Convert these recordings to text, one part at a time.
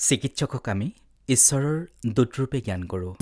চিকিৎসকক আমি ঈশ্বৰৰ দূতৰূপে জ্ঞান কৰোঁ।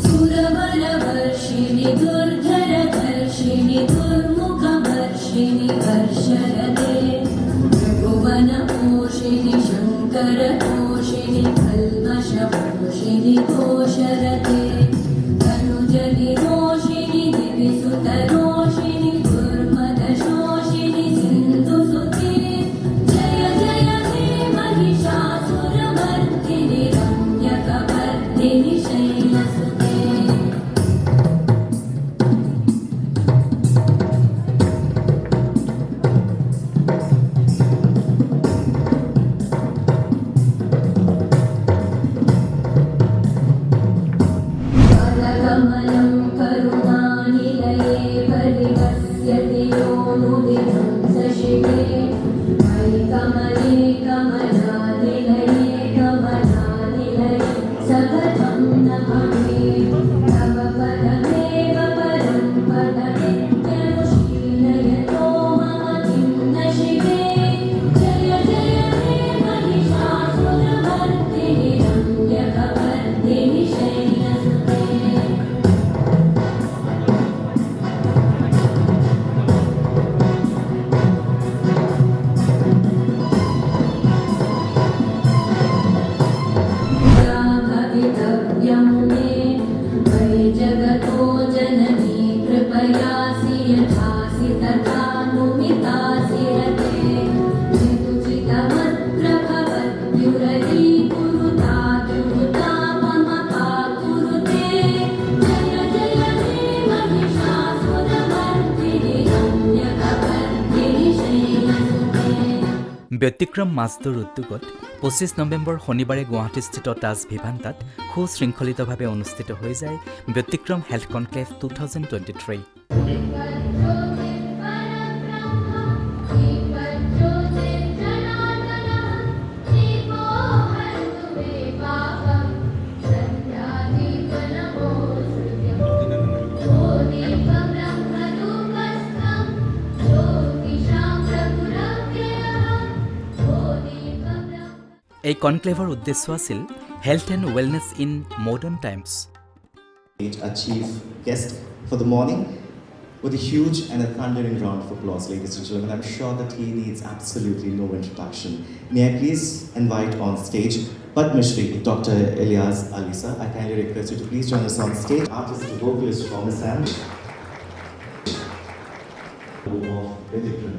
ব্যতিক্ৰম মাছদৰ উদ্যোগত ২৫ নৱেম্বৰ শনিবাৰে গুৱাহাটীস্থিত তাজ ভিভান্তাত সুশৃংখলিতভাৱে অনুষ্ঠিত হৈ যায় ব্যতিক্ৰম হেল্থ কনক্লেভ 2023। এই কনক্লেভৰ উদ্দেশ্য আছিল health and wellness in modern times. Our chief guest for the morning with a huge and a thundering round of applause, ladies and gentlemen. I'm sure that he needs absolutely no introduction. May I please invite on stage Padma Shri Dr. Ilyas Alisa. I kindly request you to please join us on stage. Artist and vocalist from Assam. Of Byatikram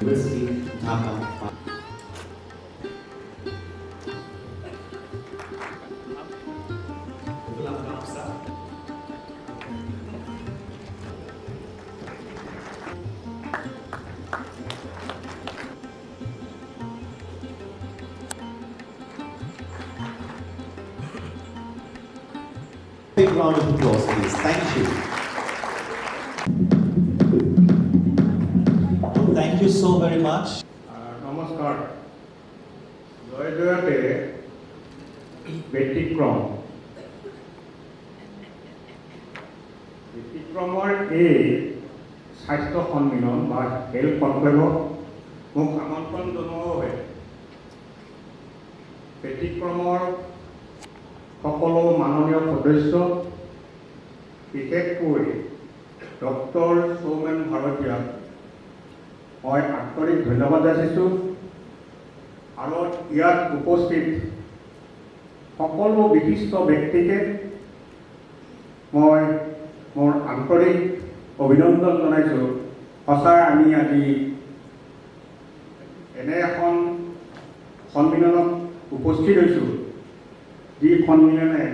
University, Dhaka. Big round of applause, please. Thank you. Thank you so very much. Namaskar. Joy Joyate Byatikram. Byatikramor এই স্বাস্থ্য সন্মিলন বা health কনক্লেভত মোক আমন্ত্ৰণ জনোৱা হয়। ব্যতিক্ৰমৰ সকলো মাননীয় সদস্য, বিশেষকৈ ডক্টৰ সৌমেন ভাৰতীয়, মই আন্তৰিক ধন্যবাদ যাচিছোঁ। আৰু ইয়াত উপস্থিত সকলো বিশিষ্ট ব্যক্তিকে মই মোৰ আন্তৰিক অভিনন্দন জনাইছোঁ। সঁচাই আমি আজি এনে এখন সন্মিলনত উপস্থিত হৈছোঁ যি সন্মিলনে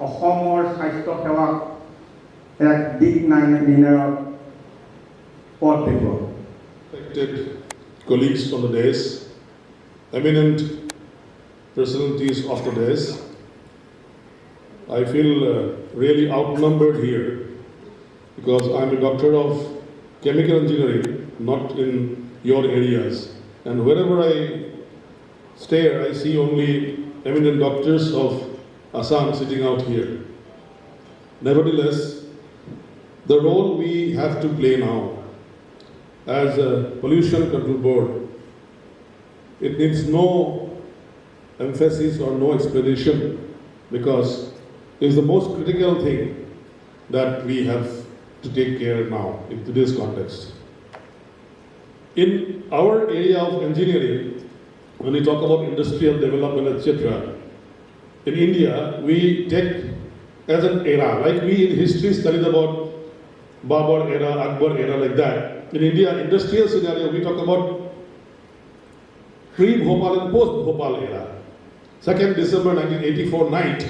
অসমৰ স্বাস্থ্য সেৱাক এক দিক নিৰ্ণয়ক পথ দেখুৱাব। Respected colleagues from the dais, eminent personalities of the dais, I feel really outnumbered here because I'm a doctor of chemical engineering, not in your areas. And wherever I stare, I see only eminent doctors of Assam sitting out here. Nevertheless, the role we have to play now as a pollution control board it needs no emphasis or no explanation, because it is the most critical thing that we have to take care now in today's context. In our area of engineering, when we talk about industrial development, etc., in India, we take as an era, like we in history studied about Babur era, Akbar era, like that. In India, industrial scenario, we talk about pre-Bhopal and post-Bhopal era. 2nd December 1984 night,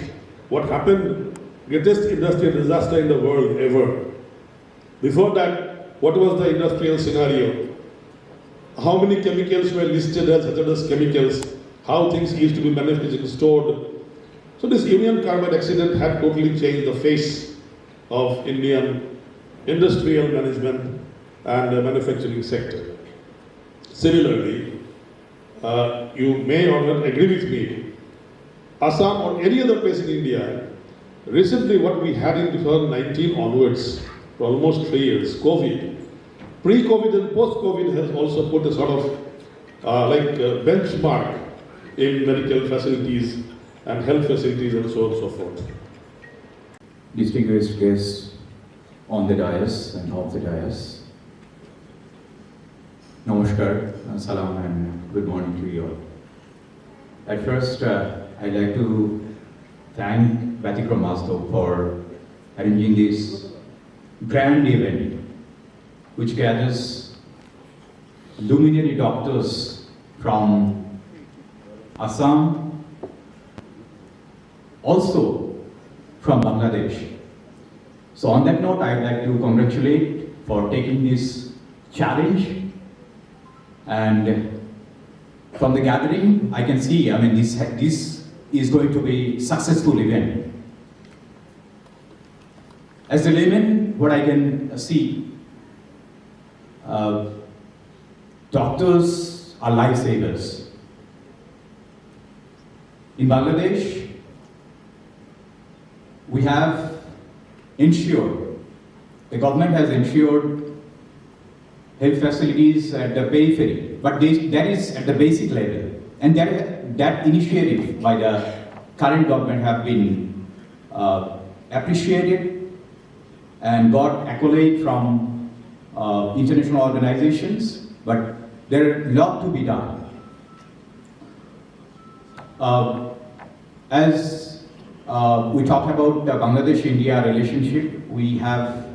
what happened? Greatest industrial disaster in the world ever. Before that, what was the industrial scenario? How many chemicals were listed as hazardous chemicals? How things used to be manufactured, stored? So this Union Carbide accident had totally changed the face of Indian industrial management and the manufacturing sector. Similarly, you may or not agree with me, Assam or any other place in India, recently what we had in 2019 onwards, for almost 3 years, COVID, pre-COVID and post-COVID has also put a sort of benchmark in medical facilities and health facilities and so on and so forth. Distinguished guests on the dais and off the dais, Namaskar, Salam, and good morning to you all. At first, I'd like to thank Byatikram MASDO for arranging this grand event which gathers luminary doctors from Assam, also from Bangladesh. So on that note, I'd like to congratulate for taking this challenge. And from the gathering, I can see, this is going to be a successful event. As a layman, what I can see, doctors are lifesavers. In Bangladesh, we have ensured, the government has ensured health facilities at the periphery, but that is at the basic level. And that initiative by the current government have been appreciated and got accolade from international organizations, but there is a lot to be done. As we talk about the Bangladesh-India relationship, we have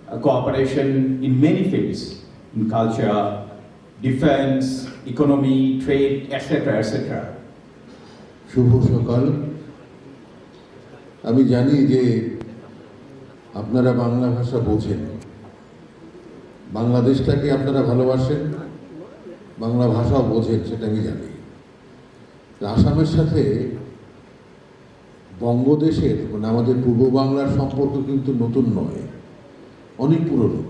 a cooperation in many fields, in culture, defense, economy, trade, etc., etc. শুভ সকাল। আমি জানি যে আপনারা বাংলা ভাষা বোঝেন, বাংলাদেশটাকে আপনারা ভালোবাসেন, বাংলা ভাষাও বোঝেন, সেটা আমি জানি। আসামের সাথে বঙ্গদেশের মানে আমাদের পূর্ব বাংলার সম্পর্ক কিন্তু নতুন নয়, অনেক পুরনো।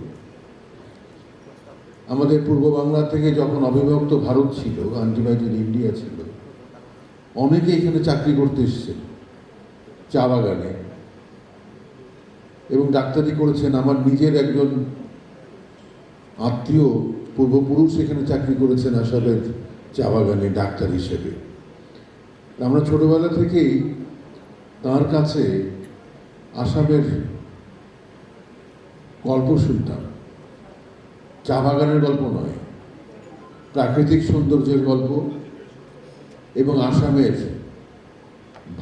আমাদের পূর্ব বাংলা থেকে যখন অবিভক্ত ভারত ছিল, আনডিভাইডেড ইন্ডিয়া ছিল, অনেকে এখানে চাকরি করতে এসেছেন চা বাগানে এবং ডাক্তারি করেছেন। আমার নিজের একজন আত্মীয় পূর্বপুরুষ এখানে চাকরি করেছেন আসামের চা বাগানে ডাক্তার হিসেবে। আমরা ছোটবেলা থেকেই তার কাছে আসামের গল্প শুনতাম, চা বাগানের গল্প নয়, প্রাকৃতিক সৌন্দর্যের গল্প এবং আসামের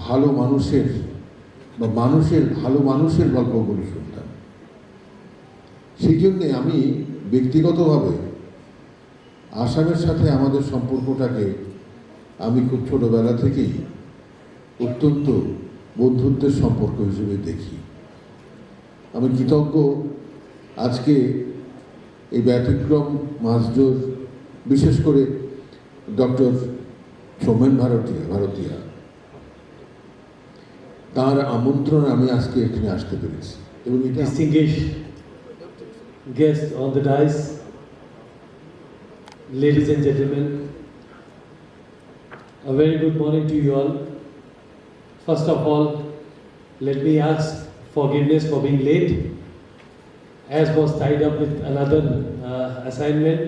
ভালো মানুষের বা ভালো মানুষের গল্পগুলো শুনতাম। সেই জন্যে আমি ব্যক্তিগতভাবে আসামের সাথে আমাদের সম্পর্কটাকে আমি খুব ছোটবেলা থেকেই অত্যন্ত বন্ধুত্বের সম্পর্ক হিসেবে দেখি। আমি কৃতজ্ঞ আজকে এই ব্যতিক্রম মাসডোর, বিশেষ করে ডক্টর সৌমেন ভারতীয়া, তার আমন্ত্রণ আমি আজকে এখানে আসতে পেরেছি। এবং এটা Distinguished guests on the dais, ladies and gentlemen, a very good morning to you all. First of all, let me ask forgiveness for being late, as was tied up with another assignment.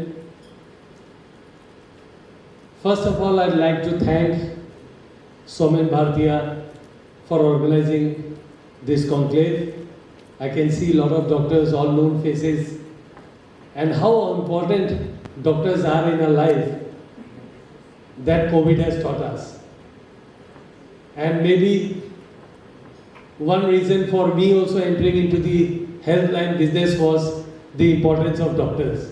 First of all, I'd like to thank Somen Bhartiya for organizing this conclave. I can see a lot of doctors, all known faces, and how important doctors are in our life that COVID has taught us. And maybe one reason for me also entering into the health line business was the importance of doctors.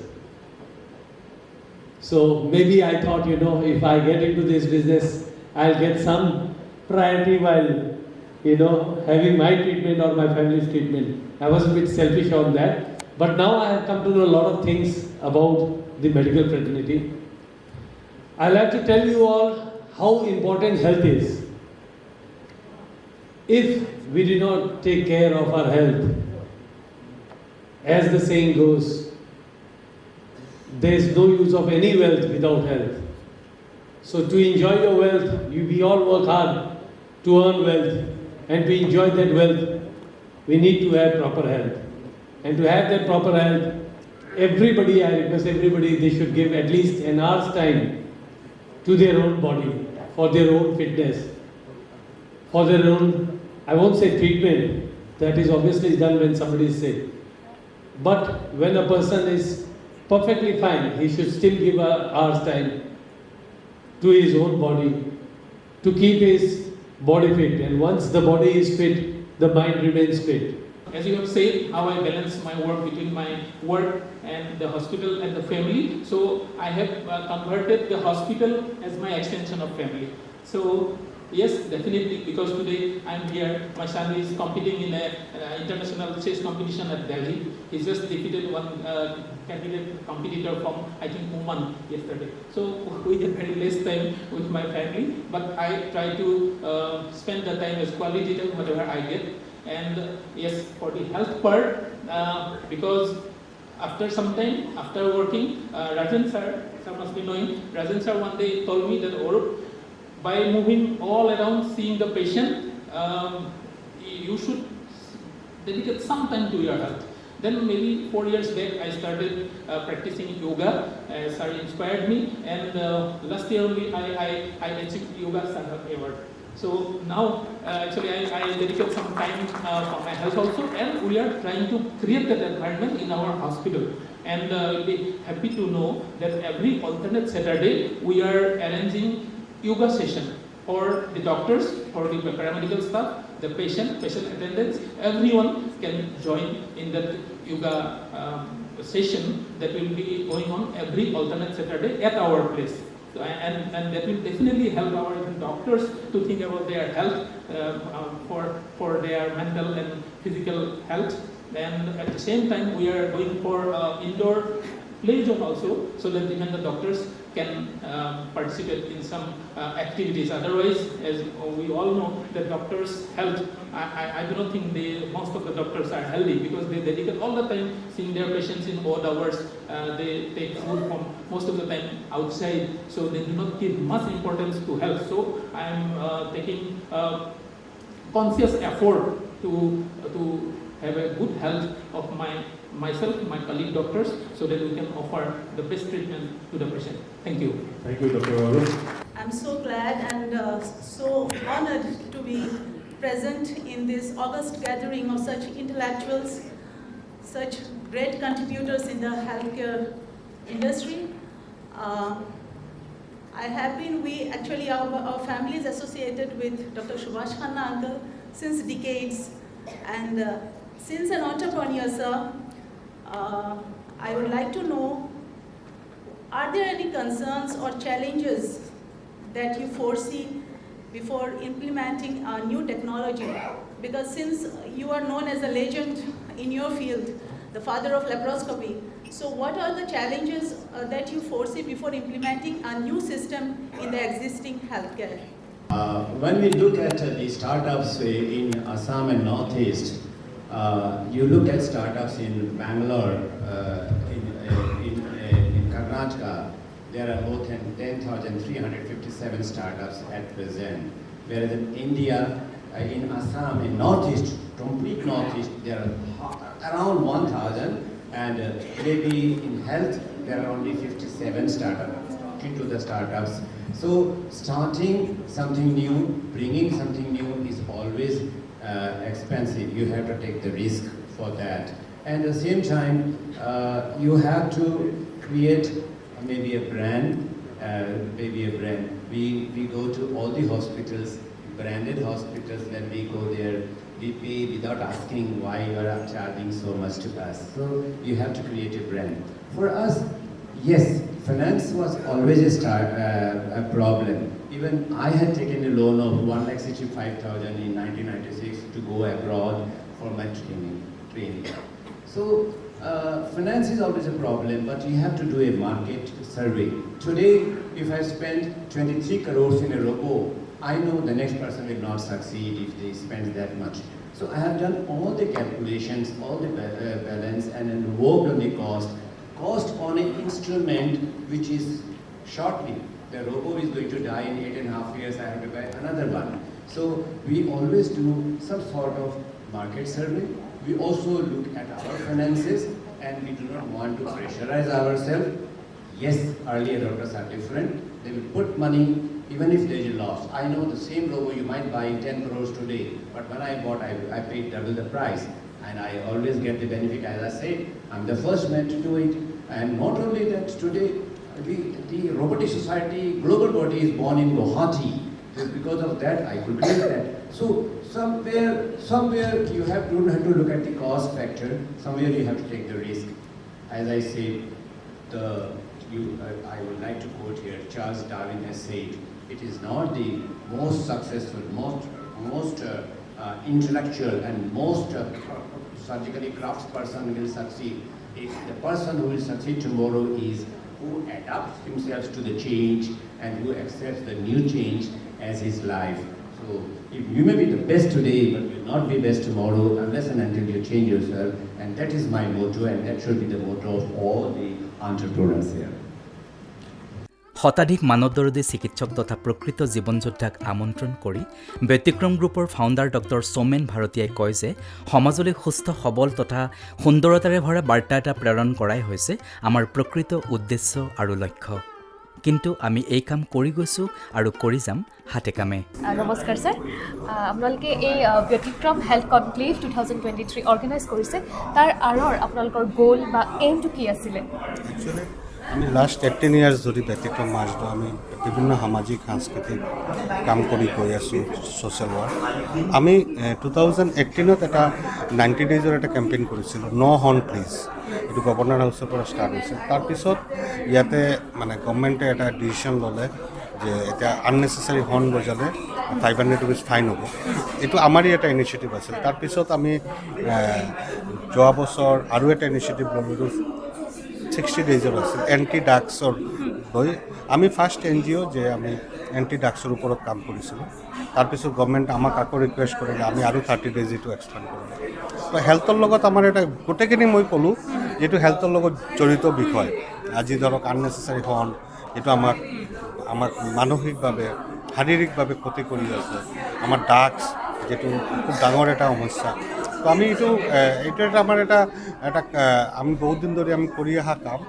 So maybe I thought, if I get into this business, I'll get some priority while, having my treatment or my family's treatment. I was a bit selfish on that. But now I have come to know a lot of things about the medical fraternity. I like to tell you all how important health is. If we do not take care of our health, as the saying goes, there is no use of any wealth without health. So to enjoy your wealth, we all work hard to earn wealth, and to enjoy that wealth, we need to have proper health. And to have that proper health, I request everybody, they should give at least an hour's time to their own body, for their own fitness, for their own, I won't say treatment, that is obviously done when somebody is sick. But when a person is perfectly fine, he should still give an hour's time to his own body, to keep his body fit. And once the body is fit, the mind remains fit. As you have said, how I balance my work between my work and the hospital and the family. So I have converted the hospital as my extension of family. So yes, definitely, because today I'm here. My son is competing in an international chess competition at Delhi. He just defeated one competitor from, I think, Oman yesterday. So we have very less time with my family, but I try to spend the time as quality time, whatever I get. And yes, for the health part, because after some time, after working, Rajan sir must be knowing, Rajan sir one day told me that by moving all around seeing the patient, you should dedicate some time to your health. Then maybe 4 years back, I started practicing yoga. Sir inspired me, and last year only I achieved Yoga Sangha Award. So now, actually, I dedicate some time for my health also, and we are trying to create that environment in our hospital. And you'll be happy to know that every alternate Saturday, we are arranging yoga session for the doctors, for the paramedical staff, the patient attendants. Everyone can join in that yoga session that will be going on every alternate Saturday at our place. So, and that will definitely help our doctors to think about their health, for their mental and physical health. And at the same time, we are going for indoor play zone also, so that even the doctors can participate in some activities. Otherwise, as we all know, the doctors' health, I do not think most of the doctors are healthy, because they dedicate all the time seeing their patients in odd hours. They take food from most of the time outside, so they do not give much importance to health. So I am taking conscious effort to have a good health of myself, my colleague doctors, so that we can offer the best treatment to the patient. Thank you. Thank you, Dr. Arun. I'm so glad and so honored to be present in this august gathering of such intellectuals, such great contributors in the healthcare industry. Our family is associated with Dr. Subhash Khanna uncle since decades, and since an entrepreneur, sir, I would like to know, are there any concerns or challenges that you foresee before implementing a new technology? Because since you are known as a legend in your field, the father of laparoscopy, so what are the challenges that you foresee before implementing a new system in the existing healthcare? When we look at the startups in Assam and Northeast, you look at startups in Bangalore, in Karnataka, there are more than 10,357 startups at present. Whereas in India, in Assam, in Northeast, complete Northeast, there are around 1,000, and maybe in health, there are only 57 startups. talking to the startups. So starting something new, bringing something new is always expensive. You have to take the risk for that. And at the same time, you have to create maybe a brand. We go to all the hospitals, branded hospitals. When we go there, we pay without asking why you are charging so much to us. So you have to create a brand. For us, yes, finance was always a problem. Even I had taken a loan of 1,65,000 in 1996 to go abroad for my training. So finance is always a problem, but you have to do a market survey. Today, if I spend 23 crores in a robo, I know the next person will not succeed if they spend that much. So I have done all the calculations, all the balance, and then worked on the cost on an instrument which is shortly. The robo is going to die in 8.5 years, I have to buy another one. So we always do some sort of market survey. We also look at our finances, and we do not want to pressurize ourselves. Yes, earlier doctors are different. They will put money even if there is a loss. I know the same robo you might buy 10 crores today, but when I bought, I paid double the price. And I always get the benefit. As I said, I'm the first man to do it. And not only that, today, the Robotic Society global body is born in Guwahati. Just because of that, I could believe that. So somewhere you don't have to look at the cost factor. Somewhere you have to take the risk. As I said, I would like to quote here, Charles Darwin has said, it is not the most successful, most intellectual and most surgically crafted person will succeed. If the person who will succeed tomorrow is who adapts himself to the change and who accepts the new change as his life. So if you may be the best today, but will not be best tomorrow unless and until you change yourself. And that is my motto, and that should be the motto of all the entrepreneurs here. শতাধিক মানৱদৰদী চিকিৎসক তথা প্ৰকৃত জীৱন যোদ্ধাক আমন্ত্ৰণ কৰি ব্যতিক্ৰম গ্ৰুপৰ founder doctor Soumen ভাৰতীয়াই কয় যে সমাজলৈ সুস্থ সবল তথা সুন্দৰতাৰে ভৰা বাৰ্তা এটা প্ৰেৰণ কৰাই হৈছে আমাৰ প্ৰকৃত উদ্দেশ্য আৰু লক্ষ্য। কিন্তু আমি এই কাম কৰি গৈছোঁ আৰু কৰি যাম হাতে কামে। নমস্কাৰ ছাৰ, আপোনালোকে এই ব্যতিক্ৰম হেল্থ কনক্লেভ 2023 অৰ্গেনাইজ কৰিছে, তাৰ আঁৰৰ আপোনালোকৰ গ'ল বা এইমটো কি আছিলে? একচুৱেলি আমি লাষ্ট 18 ইয়াৰ্ছ ধৰি ব্যতিক্ৰম মাছটো আমি বিভিন্ন সামাজিক সাংস্কৃতিক কাম কৰি গৈ আছোঁ, ছ'চিয়েল ৱৰ্ক। আমি 2018ত এটা 90 ডেইজৰ এটা কেম্পেইন কৰিছিলোঁ, ন' হৰ্ণ প্লিজ। এইটো গভৰ্ণৰ হাউচৰ পৰা ষ্টাৰ্ট হৈছিল। তাৰপিছত ইয়াতে মানে গভৰ্ণমেণ্টে এটা ডিচিশ্যন ল'লে যে এতিয়া আননেচেচাৰী হৰ্ণ বজালে 500 rupees ফাইন হ'ব। এইটো আমাৰে এটা ইনিচিয়েটিভ আছিল। তাৰপিছত আমি যোৱা বছৰ আৰু এটা ইনিচিয়েটিভ ল'লোঁ, 60 ডেইজৰ আছিল, এণ্টি ড্ৰাগছৰ লৈ। আমি ফাৰ্ষ্ট NGO যে আমি এণ্টি ড্ৰাগছৰ ওপৰত কাম কৰিছিলোঁ। তাৰপিছত গভৰ্ণমেণ্টে আমাক আকৌ ৰিকুৱেষ্ট কৰিলে আমি আৰু 30 ডেইজ এইটো এক্সপেণ্ড কৰিলোঁ। তো হেল্থৰ লগত আমাৰ এটা গোটেইখিনি মই ক'লোঁ যিটো হেল্থৰ লগত জড়িত বিষয়। আজি ধৰক আননেচেচাৰী হৰ্ণ, এইটো আমাক মানসিকভাৱে শাৰীৰিকভাৱে ক্ষতি কৰি আছে। আমাৰ ড্ৰাগছ যিটো খুব ডাঙৰ এটা সমস্যা। তো আমি এইটো এটা আমাৰ এটা আমি বহুত দিন ধৰি আমি কৰি অহা কাম।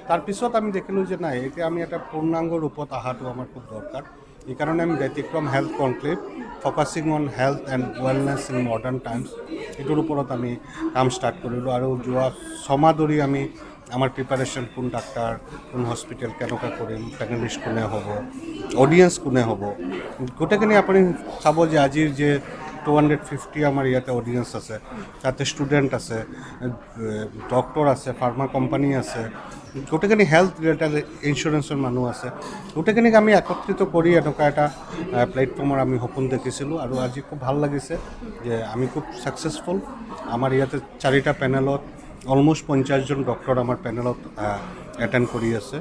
তাৰপিছত আমি দেখিলোঁ যে নাই, এতিয়া আমি এটা পূৰ্ণাংগ ৰূপত অহাটো আমাৰ খুব দৰকাৰ। এইকাৰণে আমি ব্যতিক্ৰম health conclave focusing on health and wellness in modern times এইটোৰ ওপৰত আমি কাম ষ্টাৰ্ট কৰিলোঁ। আৰু যোৱা 6 মাহ ধৰি আমি আমাৰ প্ৰিপাৰেশ্যন, কোন ডাক্তৰ, কোন হস্পিটেল, কেনেকুৱা কৰিম, পেনেলিষ্ট কোনে হ'ব, অডিয়েঞ্চ কোনে হ'ব, গোটেইখিনি আপুনি চাব যে আজিৰ যে 250 আমাৰ ইয়াতে অডিয়েঞ্চ আছে, তাতে ষ্টুডেণ্ট আছে, ডক্টৰ আছে, ফাৰ্মা কোম্পানী আছে, গোটেইখিনি হেল্থ ৰিলেটেড ইঞ্চুৰেঞ্চৰ মানুহ আছে। গোটেইখিনিক আমি একত্ৰিত কৰি এনেকুৱা এটা প্লেটফৰ্মৰ আমি সপোন দেখিছিলোঁ। আৰু আজি খুব ভাল লাগিছে যে আমি খুব ছাকচেছফুল। আমাৰ ইয়াতে 4টা পেনেলত অলমষ্ট 50জন ডক্টৰ আমাৰ পেনেলত এটেণ্ড কৰি আছে,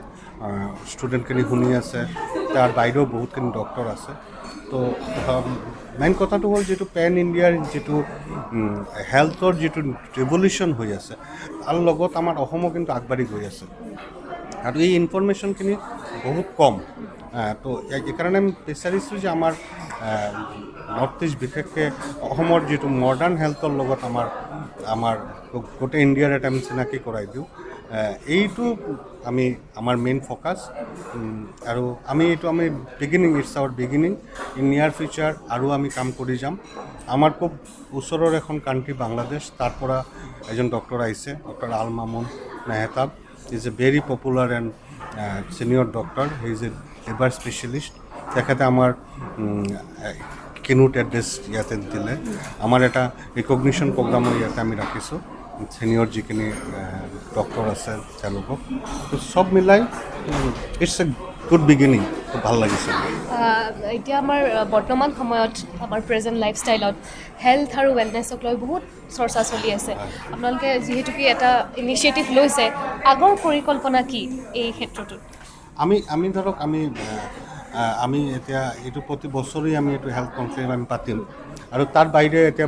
ষ্টুডেণ্টখিনি শুনি আছে, তাৰ বাহিৰেও বহুতখিনি ডক্টৰ আছে। তো মেইন কথাটো হ'ল যিটো পেন ইণ্ডিয়াৰ যিটো হেল্থৰ যিটো ৰিভলিউশ্যন হৈ আছে, তাৰ লগত আমাৰ অসমো কিন্তু আগবাঢ়ি গৈ আছে। আৰু এই ইনফৰমেশ্যনখিনি বহুত কম। তো এইকাৰণে আমি বিচাৰিছোঁ যে আমাৰ নৰ্থ ইষ্ট, বিশেষকৈ অসমৰ যিটো মডাৰ্ণ হেল্থৰ লগত আমাৰ গোটেই ইণ্ডিয়াৰ এটা আমি চিনাকি কৰাই দিওঁ। এইটো আমি আমাৰ মেইন ফ'কাছ আৰু আমি beginning it's our beginning in near future আৰু আমি কাম কৰি যাম আমাৰ খুব ওচৰৰ এখন কাণ্ট্ৰি বাংলাদেশ তাৰ পৰা এজন ডক্টৰ আহিছে doctor Al Mamun Mehtab is a very popular and senior doctor he is a liver specialist তেখেতে আমাৰ কিনোট এড্ৰেছ ইয়াতে দিলে আমাৰ এটা ৰিকগনিশ্যন প্ৰগ্ৰামো ইয়াতে আমি ৰাখিছোঁ ছিনিয়ৰ যিখিনি ডক্টৰ আছে তেওঁলোকক তো চব মিলাই ইটছ এ গুড বিগিনিং খুব ভাল লাগিছে এতিয়া আমাৰ বৰ্তমান সময়ত আমাৰ প্ৰেজেণ্ট লাইফষ্টাইলত হেল্থ আৰু ৱেলনেছক লৈ বহুত চৰ্চা চলি আছে আপোনালোকে যিহেতুকে এটা ইনিচিয়েটিভ লৈছে আগৰ পৰিকল্পনা কি এই ক্ষেত্ৰটোত আমি ধৰক আমি এতিয়া এইটো প্ৰতি বছৰেই আমি এইটো হেল্থ কনক্লেভ আমি পাতিম আৰু তাৰ বাহিৰে এতিয়া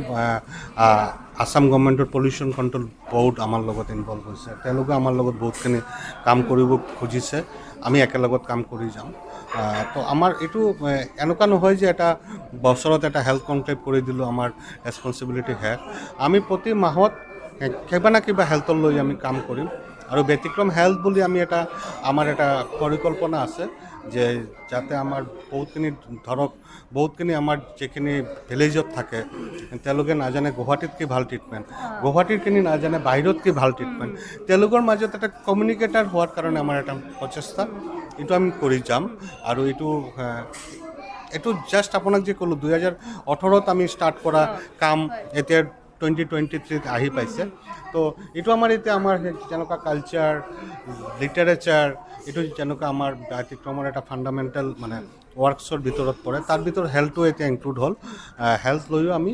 আসাম গভৰ্ণমেণ্টৰ পলিউশ্যন কণ্ট্ৰল বৰ্ড আমাৰ লগত ইনভলভ হৈছে তেওঁলোকে আমাৰ লগত বহুতখিনি কাম কৰিব খুজিছে আমি একেলগত কাম কৰি যাম তো আমাৰ এইটো এনেকুৱা নহয় যে এটা বছৰত এটা হেল্থ কনক্লেভ কৰি দিলোঁ আমাৰ ৰেছপনচিবিলিটি শেষ আমি প্ৰতি মাহত কিবা না কিবা হেল্থৰ লৈ আমি কাম কৰিম আৰু ব্যতিক্ৰম হেল্থ বুলি আমি আমাৰ এটা পৰিকল্পনা আছে যে যাতে আমাৰ বহুতখিনি আমাৰ যিখিনি ভিলেজত থাকে তেওঁলোকে নাজানে গুৱাহাটীত কি ভাল ট্ৰিটমেণ্ট গুৱাহাটীৰখিনি নাজানে বাহিৰত কি ভাল ট্ৰিটমেণ্ট তেওঁলোকৰ মাজত এটা কমিউনিকেটাৰ হোৱাৰ কাৰণে আমাৰ এটা প্ৰচেষ্টা এইটো আমি কৰি যাম আৰু এইটো জাষ্ট আপোনাক যে ক'লোঁ 2018ত আমি ষ্টাৰ্ট কৰা কাম এতিয়া 2023ত আহি পাইছে তো এইটো আমাৰ যেনেকুৱা কালচাৰ লিটাৰেচাৰ এইটো যেনেকুৱা আমাৰ ব্যতিক্ৰমৰ এটা ফাণ্ডামেণ্টেল মানে ৱৰ্কছৰ ভিতৰত পৰে তাৰ ভিতৰত হেল্থটো এতিয়া ইনক্লুড হ'ল হেল্থ লৈও আমি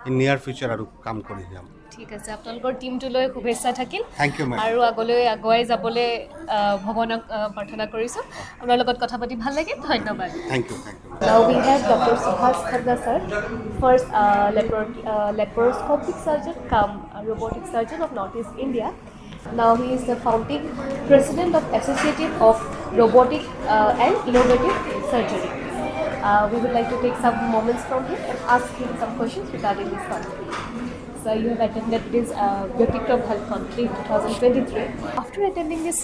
ইন নিয়াৰ ফিউচাৰ আৰু কাম কৰি যাম ঠিক আছে আপোনালোকৰ টিমটোলৈ শুভেচ্ছা থাকিল থেংক ইউ মেম আৰু আগলৈ আগুৱাই যাবলৈ ভগৱানক প্ৰাৰ্থনা কৰিছোঁ আপোনাৰ লগত কথা পাতি ভাল লাগিল ধন্যবাদ thank you Now we have Dr. Subhash Khanna sir, first laparoscopic surgeon come robotic surgeon of Northeast India. Now he is the founding president of Associative of Robotic and Innovative Surgery. We would like to take some moments from him and ask him some questions regarding this conclave. So you have attended this Byatikram Health Conclave 2023. After attending this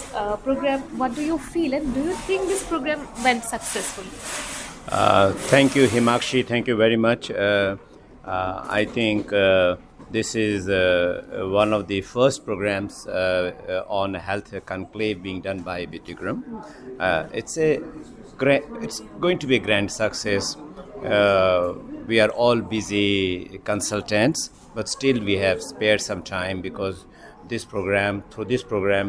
program, what do you feel and do you think this program went successfully? Thank you, Himakshi. Thank you very much. I think this is one of the first programs on health conclave being done by Byatikram. It's going to be a grand success. We are all busy consultants, but still we have spared some time because through this program,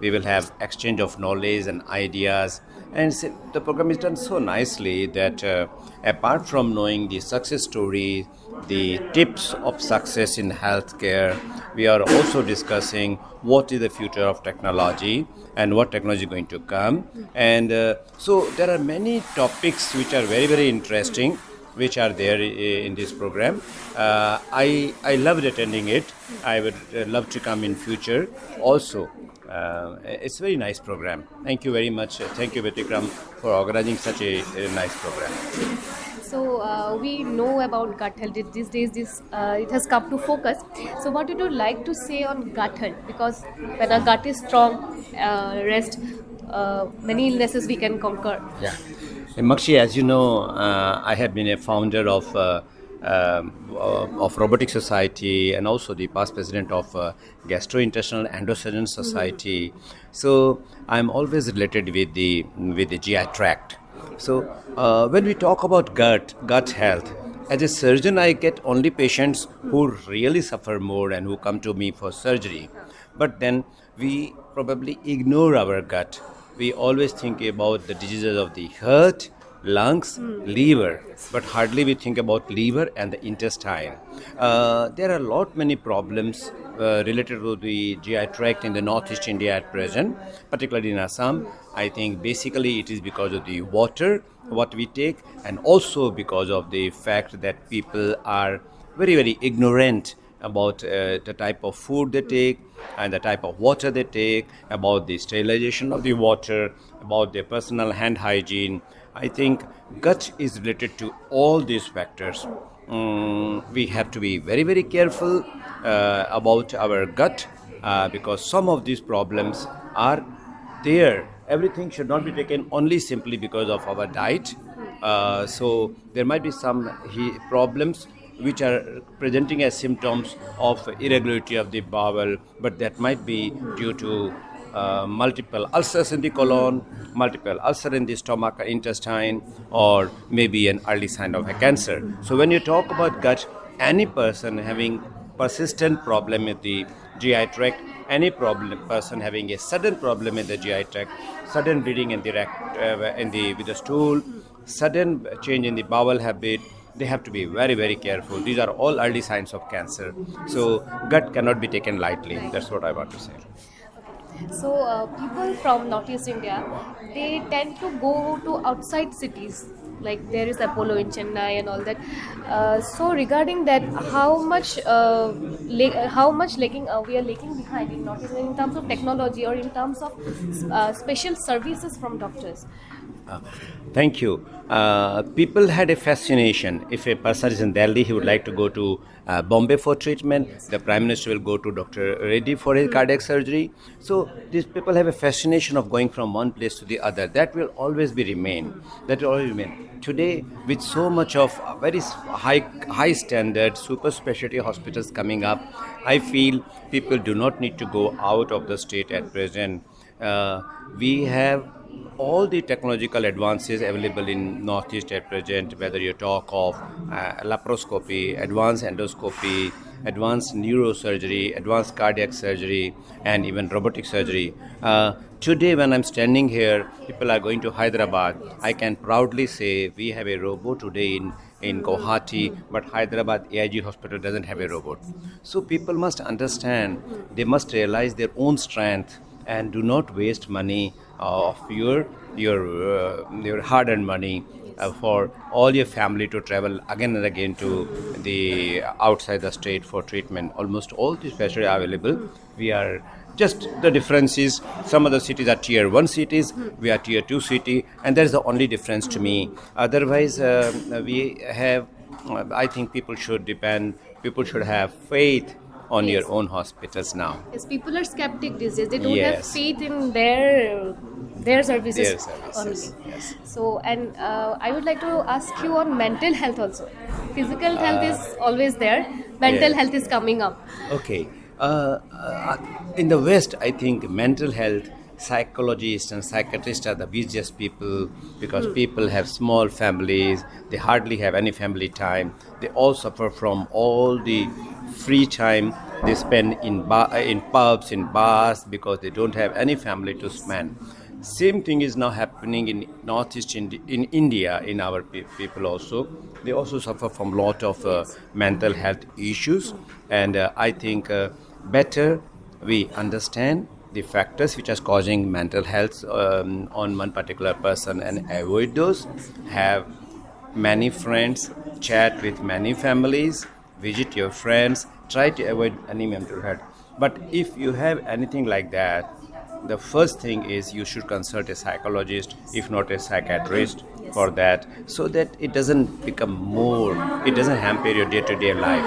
we will have exchange of knowledge and ideas. And the program is done so nicely that apart from knowing the success story, the tips of success in healthcare, we are also discussing what is the future of technology and what technology is going to come. And so there are many topics which are very, very interesting, which are there in this program. I loved attending it. I would love to come in future also. It's a very nice program. Thank you very much. Thank you, Byatikram, for organizing such a nice program. So we know about gut health. These days, it has come to focus. So what would you like to say on gut health? Because when our gut is strong, rest, many illnesses we can conquer. Yeah. Makshi, as you know, I have been a founder of Robotic Society and also the past president of Gastrointestinal Endosurgeon Society. So I'm always related with the GI tract. So when we talk about gut health, as a surgeon, I get only patients who really suffer more and who come to me for surgery. But then we probably ignore our gut. We always think about the diseases of the heart, lungs, liver, but hardly we think about liver and the intestine. There are many problems related to the GI tract in the Northeast India at present, particularly in Assam. I think basically it is because of the water, what we take, and also because of the fact that people are very, very ignorant about the type of food they take and the type of water they take, about the sterilization of the water, about their personal hand hygiene. I think gut is related to all these factors. We have to be very, very careful about our gut because some of these problems are there. Everything should not be taken only simply because of our diet. So there might be some problems which are presenting as symptoms of irregularity of the bowel, but that might be due to multiple ulcers in the colon, multiple ulcer in the stomach or intestine, or maybe an early sign of a cancer. So when you talk about gut, any person having persistent problem with the GI tract, any person having a sudden problem in the GI tract, sudden bleeding in the with the stool, sudden change in the bowel habit, they have to be very, very careful. These are all early signs of cancer. So gut cannot be taken lightly. That's what I want to say. So people from Northeast India, they tend to go to outside cities. Like there is Apollo in Chennai and all that. So regarding that, how much lagging we are lagging behind in Northeast India in terms of technology or in terms of special services from doctors? Thank you. People had a fascination. If a person is in Delhi, he would like to go to Bombay for treatment. The Prime Minister will go to Dr. Reddy for his cardiac surgery. So these people have a fascination of going from one place to the other. That will always remain. That will always remain. Today, with so much of very high standard super specialty hospitals coming up, I feel people do not need to go out of the state at present. We have all the technological advances available in Northeast at present, whether you talk of laparoscopy, advanced endoscopy, advanced neurosurgery, advanced cardiac surgery, and even robotic surgery. Today, when I'm standing here, people are going to Hyderabad. I can proudly say we have a robot today in Guwahati, but Hyderabad AIG hospital doesn't have a robot. So people must understand, they must realize their own strength and do not waste money of your hard-earned money for all your family to travel again and again to the outside the state for treatment. Almost all these facilities are available. We are just the difference is some of the cities are tier 1 cities, we are tier 2 city, and that is the only difference to me. Otherwise, we have. I think people should have faith on your own hospitals now. Yes, people are skeptic these days. They don't Yes. have faith in their services, Their services, only. yes. So, and I would like to ask you on mental health also. Physical health is always there. Mental yeah. health is coming up. Okay. In the West, I think mental health, psychologists and psychiatrists are the busiest people because people have small families, they hardly have any family time. They all suffer from all the free time they spend in pubs, in bars, because they don't have any family to spend. Same thing is now happening in Northeast in India, in our people also. They also suffer from a lot of mental health issues, and I think better we understand the factors which are causing mental health on one particular person and avoid those. Have many friends, chat with many families, visit your friends, try to avoid any mental health. But if you have anything like that, the first thing is you should consult a psychologist, if not a psychiatrist, for that, so that it doesn't become it doesn't hamper your day-to-day life.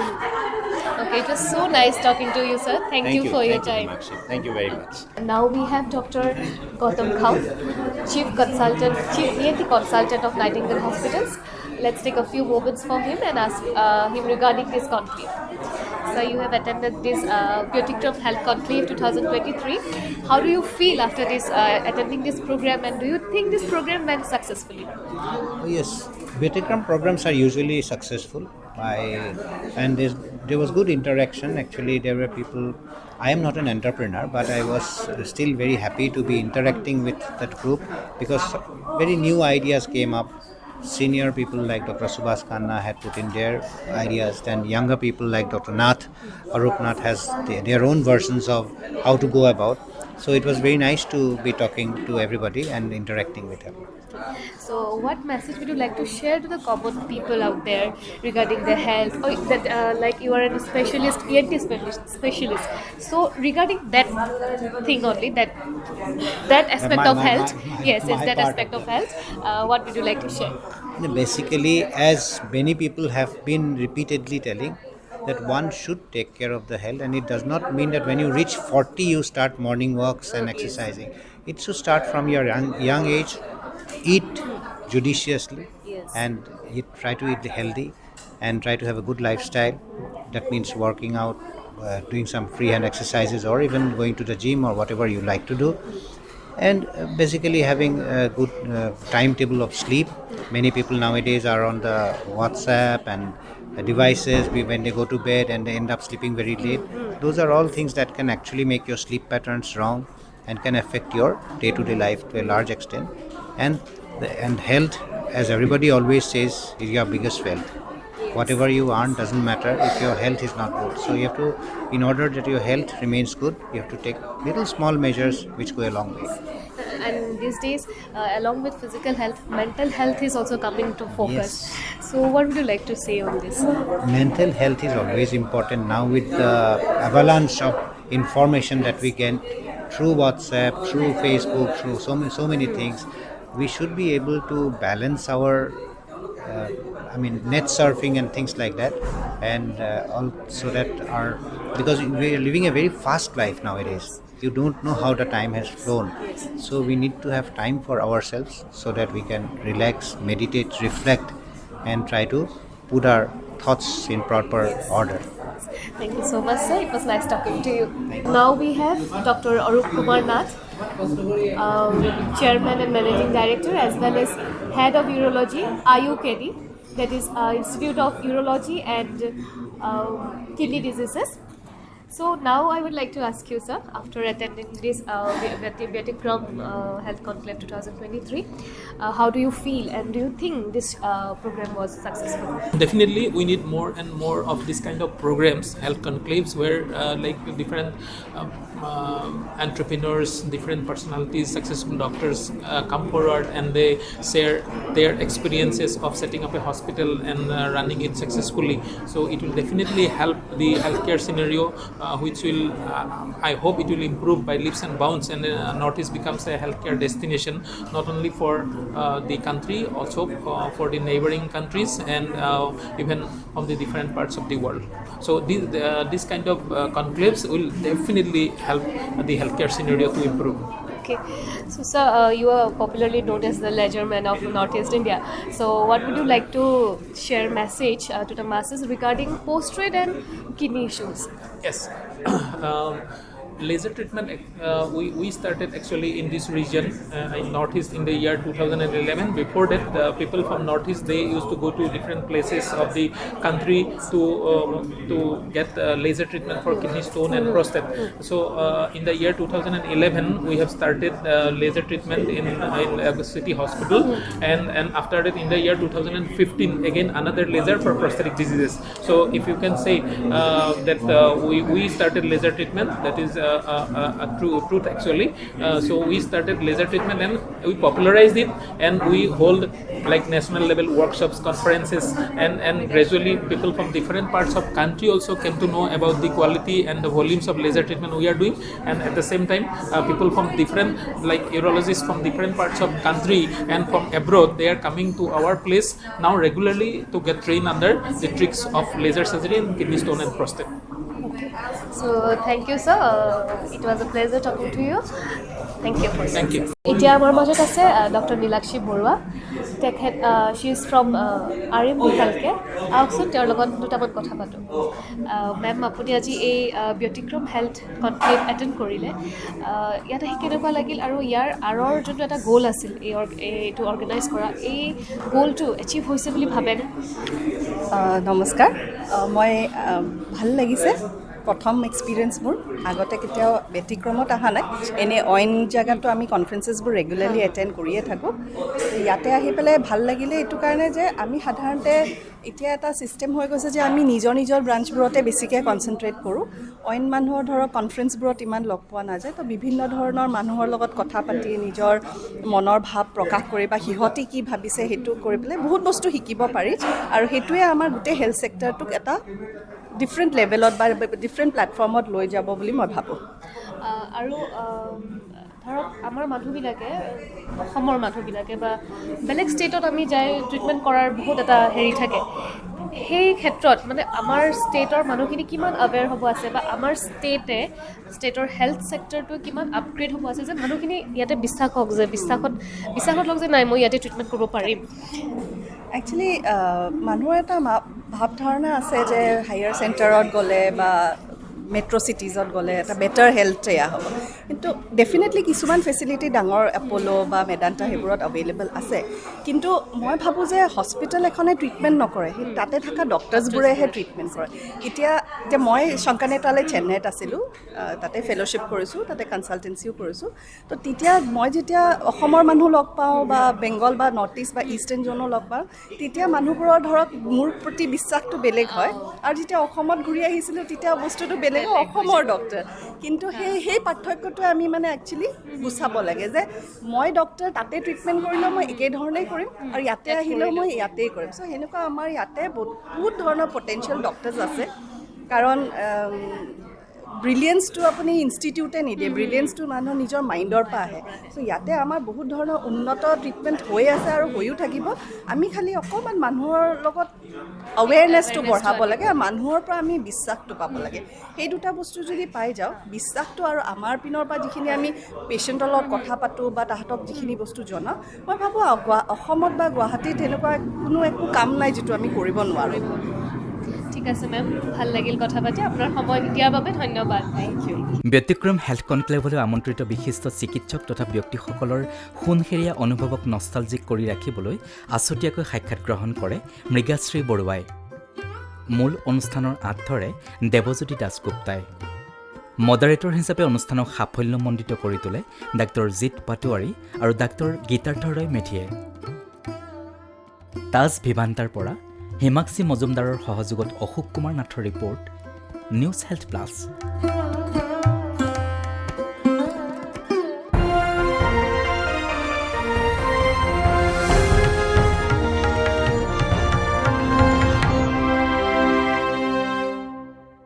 Okay, it was so nice talking to you, sir. Thank you for your time. Thank you very much. Now we have Dr. Gautam Khau, Chief ENT Consultant of Nightingale Hospitals. Let's take a few moments for him and ask him regarding this conclave. So you have attended this Byatikram Health Conclave 2023. How do you feel after this attending this program, and do you think this program went successfully? Yes, Byatikram programs are usually successful. And there was good interaction. Actually, there were people. I am not an entrepreneur, but I was still very happy to be interacting with that group because very new ideas came up. Senior people like Dr. Subhash Khanna had put in their ideas, then younger people like Dr. Nath, Arup Nath has their own versions of how to go about. So it was very nice to be talking to everybody and interacting with them. So what message would you like to share to the common people out there regarding their health? Or that, like you are a specialist, ENT specialist. So regarding that thing only, that aspect of health, aspect of health, what would you like to share? Basically, as many people have been repeatedly telling, that one should take care of the health, and it does not mean that when you reach 40 you start morning walks and exercising. It should start from your young age. Eat judiciously and try to eat healthy and try to have a good lifestyle. That means working out, doing some freehand exercises, or even going to the gym or whatever you like to do. And basically having a good timetable of sleep. Many people nowadays are on the WhatsApp and devices when they go to bed, and they end up sleeping very late. Those are all things that can actually make your sleep patterns wrong and can affect your day-to-day life to a large extent. And health, as everybody always says, is your biggest wealth. Whatever you earn doesn't matter if your health is not good. So you have to, in order that your health remains good, you have to take little small measures which go a long way. And these days, along with physical health, mental health is also coming to focus. Yes. So what would you like to say on this? Mental health is always important now with the avalanche of information that we get through WhatsApp, through Facebook, through so many things. We should be able to balance our net surfing and things like that, and also that because we are living a very fast life nowadays. You don't know how the time has flown. So we need to have time for ourselves so that we can relax, meditate, reflect, and try to put our thoughts in proper order. Thank you so much, sir. It was nice talking to you. Now we have Dr. Arup Kumar Nath, Chairman and Managing Director, as well as Head of Urology, IUKD, that is Institute of Urology and Kidney Diseases. So now I would like to ask you, sir, after attending this Byatikram Health Conclave 2023, how do you feel, and do you think this program was successful? Definitely, we need more and more of this kind of programs, health conclaves, where different entrepreneurs, different personalities, successful doctors come forward and they share their experiences of setting up a hospital and running it successfully. So it will definitely help the healthcare scenario, which will, I hope it will improve by leaps and bounds, and Northeast becomes a healthcare destination, not only for the country, also for the neighboring countries, and even from the different parts of the world. So this kind of conclaves will definitely help the healthcare scenario to improve. Okay, so sir, you are popularly known as the ledger man of Northeast India. So what would you like to share message to the masses regarding post-trade and kidney issues? Yes. Laser treatment, we started actually in this region in Northeast in the year 2011. Before that, people from Northeast, they used to go to different places of the country to get laser treatment for kidney stone and prostate. So in the year 2011, we have started laser treatment in a city hospital, and after that, in the year 2015, again another laser for prosthetic diseases. So if you can say that we started laser treatment, that is a truth actually. So we started laser treatment and we popularized it, and we hold like national level workshops, conferences, and gradually people from different parts of country also came to know about the quality and the volumes of laser treatment we are doing. And at the same time, people from different, like urologists from different parts of country and from abroad, they are coming to our place now regularly to get trained under the tricks of laser surgery in kidney stone and prostate. Okay. So thank you, sir. It was a pleasure talking to you. Thank you. Thank you. এতিয়া আমাৰ মাজত আছে doctor Nilakshi Baruah, তেখেত she is from RMB healthcare. আহকচোন তেওঁৰ লগত দুটামান কথা পাতোঁ। মেম, আপুনি আজি এই ব্যতিক্ৰম হেল্থ কনক্লেভ এটেণ্ড কৰিলে, ইয়াত আহি কেনেকুৱা লাগিল, আৰু ইয়াৰ আঁৰৰ যোনটো এটা গ'ল আছিল এইটো অৰ্গেনাইজ কৰা, এই গ'লটো এচিভ হৈছে বুলি ভাবেনে? নমস্কাৰ, মই ভাল লাগিছে। প্ৰথম এক্সপিৰিয়েঞ্চ মোৰ, আগতে কেতিয়াও ব্যতিক্ৰমত অহা নাই। এনেই অইন জেগাতো আমি কনফাৰেঞ্চেছবোৰ ৰেগুলাৰলি এটেণ্ড কৰিয়ে থাকোঁ। ইয়াতে আহি পেলাই ভাল লাগিলে এইটো কাৰণে যে আমি সাধাৰণতে এতিয়া এটা ছিষ্টেম হৈ গৈছে যে আমি নিজৰ ব্ৰাঞ্চবোৰতে বেছিকৈ কনচেনট্ৰেট কৰোঁ। অইন মানুহৰ ধৰক কনফাৰেঞ্চবোৰত ইমান লগ পোৱা নাযায়। তো বিভিন্ন ধৰণৰ মানুহৰ লগত কথা পাতি নিজৰ মনৰ ভাৱ প্ৰকাশ কৰি বা সিহঁতি কি ভাবিছে সেইটো কৰি পেলাই বহুত বস্তু শিকিব পাৰি, আৰু সেইটোৱে আমাৰ গোটেই হেল্থ ছেক্টৰটোক এটা ডিফাৰেণ্ট লেভেলত বা ডিফাৰেণ্ট প্লেটফৰ্মত লৈ যাব বুলি মই ভাবোঁ। আৰু ধৰক আমাৰ মানুহবিলাকে, অসমৰ মানুহবিলাকে বা বেলেগ ষ্টেটত আমি যাই ট্ৰিটমেণ্ট কৰাৰ বহুত এটা হেৰি থাকে, সেই ক্ষেত্ৰত মানে আমাৰ ষ্টেটৰ মানুহখিনি কিমান আৱেৰ হ'ব আছে বা আমাৰ ষ্টেটৰ হেল্থ ছেক্টৰটো কিমান আপগ্ৰেড হ'ব আছে যে মানুহখিনি ইয়াতে বিশ্বাস হওক যে বিশ্বাসত লওক যে নাই মই ইয়াতে ট্ৰিটমেণ্ট কৰিব পাৰিম। একচুৱেলি মানুহৰ এটা ভাৱ ধাৰণা আছে যে হায়াৰ চেণ্টাৰত গ'লে বা মেট্ৰ' চিটিজত গ'লে এটা বেটাৰ হেল্থ এয়া হ'ব, কিন্তু ডেফিনেটলি কিছুমান ফেচিলিটি ডাঙৰ এপ'ল' বা মেদান্তা সেইবোৰত এভেইলেবল আছে, কিন্তু মই ভাবোঁ যে হস্পিটেল এখনে ট্ৰিটমেণ্ট নকৰে, সেই তাতে থকা ডক্টৰ্ছবোৰেহে ট্ৰিটমেণ্ট কৰে। এতিয়া মই শংকানেতালৈ চেন্নাইত আছিলোঁ, তাতে ফেল'শ্বিপ কৰিছোঁ, তাতে কনচালটেঞ্চিও কৰিছোঁ। তো তেতিয়া মই যেতিয়া অসমৰ মানুহ লগ পাওঁ বা বেংগল বা নৰ্থ ইষ্ট বা ইষ্টাৰ্ণ জ'নো লগ পাওঁ, তেতিয়া মানুহবোৰৰ ধৰক মোৰ প্ৰতি বিশ্বাসটো বেলেগ হয়, আৰু যেতিয়া অসমত ঘূৰি আহিছিলোঁ তেতিয়া বস্তুটো বেলেগ, অসমৰ ডক্টৰ। কিন্তু সেই পাৰ্থক্যটোৱে আমি মানে একচুৱেলি গুচাব লাগে যে মই ডক্টৰ তাতে ট্ৰিটমেণ্ট কৰিলেও মই একেধৰণেই কৰিম আৰু ইয়াতে আহিলেও মই ইয়াতেই কৰিম। চ' সেনেকুৱা আমাৰ ইয়াতে বহুত ধৰণৰ পটেঞ্চিয়েল ডক্টৰ্ছ আছে, কাৰণ ব্ৰিলিয়েঞ্চটো আপুনি ইনষ্টিটিউটে নিদিয়ে, ব্ৰিলিয়েঞ্চটো মানুহৰ নিজৰ মাইণ্ডৰ পৰা আহে। চ' ইয়াতে আমাৰ বহুত ধৰণৰ উন্নত ট্ৰিটমেণ্ট হৈ আছে আৰু হৈও থাকিব। আমি খালি অকণমান মানুহৰ লগত আৱেৰনেছটো বঢ়াব লাগে আৰু মানুহৰ পৰা আমি বিশ্বাসটো পাব লাগে। সেই দুটা বস্তু যদি পাই যাওঁ, বিশ্বাসটো আৰু আমাৰ পিনৰ পৰা যিখিনি আমি পেচেণ্টৰ লগত কথা পাতোঁ বা তাহাঁতক যিখিনি বস্তু জনাওঁ, মই ভাবোঁ অসমত বা গুৱাহাটীত তেনেকুৱা কোনো একো কাম নাই যিটো আমি কৰিব নোৱাৰোঁ। ঠিক আছে মেম, ভাল লাগিল কথা পাতি, আপোনাৰ সময় দিয়াৰ বাবে ধন্যবাদ। Thank you. ব্যতিক্ৰম হেল্থ কনক্লেভলৈ আমন্ত্ৰিত বিশিষ্ট চিকিৎসক তথা ব্যক্তিসকলৰ সোণসেৰীয়া অনুভৱক নষ্টালজিক কৰি ৰাখিবলৈ আছুতীয়াকৈ সাক্ষাৎ গ্ৰহণ কৰে মৃগাশ্ৰী বৰুৱাই। মূল অনুষ্ঠানৰ আঁত ধৰে দেৱজ্যোতি দাসগুপ্তাই। মডাৰেটৰ হিচাপে অনুষ্ঠানক সাফল্যমণ্ডিত কৰি তোলে ডাক্তৰ জিৎ পাটোৱাৰী আৰু ডাক্তৰ গীতাৰ্থ ৰয় মেধিয়ে। তাজ ভিভান্তাৰ পৰা হিমাক্ষী মজুমদাৰৰ সহযোগত অশোক কুমাৰ নাথৰ ৰিপৰ্ট, নিউজ হেল্থ প্লাছ।